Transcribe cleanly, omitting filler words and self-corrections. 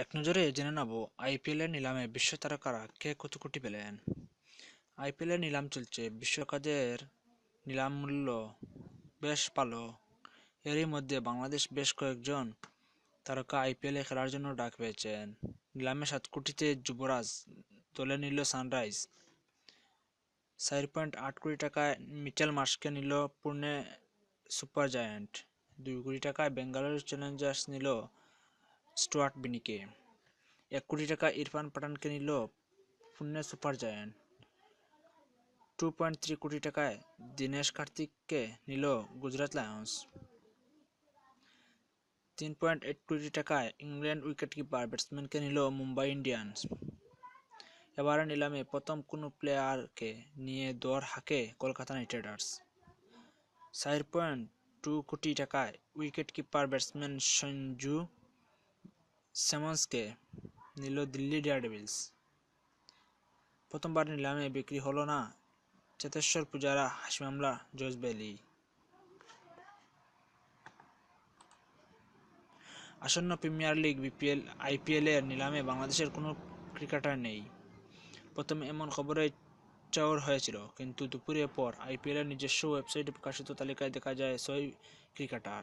এক নজরে জেনে নেব আইপিএলের নিলামে বিশ্ব তারকারা কে কত কোটি পেলেন। আইপিএলের নিলাম চলছে, বিশ্ব তারকাদের নিলাম মূল্য বেশ ভালো। এরই মধ্যে বাংলাদেশ বেশ কয়েকজন তারকা আইপিএলে খেলার জন্য ডাক পেয়েছেন। নিলামে 7 কোটিতে যুবরাজ দলে নিল সানরাইজ, 4.8 কোটি টাকায় মিচেল মার্শকে নিল পুনে সুপার জায়ান্ট, 2 কোটি টাকায় বেঙ্গালুরু চ্যালেঞ্জার্স নিল স্টুয়ার্ট বিনিকে, 1 কোটি টাকা ইরফান পাঠানকে নিল পুনে সুপার জায়ান্ট, 2.3 কোটি টাকায় দীনেশ কার্তিককে নিল গুজরাট লায়ন্স, 3.8 কোটি টাকায় ইংল্যান্ড উইকেটকিপার ব্যাটসম্যানকে নিল মুম্বাই ইন্ডিয়ান্স। এবারের নিলামে প্রথম কোনো প্লেয়ারকে নিয়ে দৌড় হাঁকে কলকাতা নাইট রাইডার্স। 4.2 কোটি টাকায় উইকেটকিপার ব্যাটসম্যান সঞ্জু স্যামসনকে নিল দিল্লি ডেয়ারডেভিলস। প্রথমবার নিলামে বিক্রি হলো না চেতেশ্বর পূজারা, হাশিম আমলা, জস বেলি। আসন্ন প্রিমিয়ার লিগ, বিপিএল, আইপিএলের নিলামে বাংলাদেশের কোনো ক্রিকেটার নেই। প্রথমে এমন খবরেই চাউর হয়েছিল, কিন্তু দুপুরের পর আইপিএলের নিজস্ব ওয়েবসাইটে প্রকাশিত তালিকায় দেখা যায় 6 ক্রিকেটার।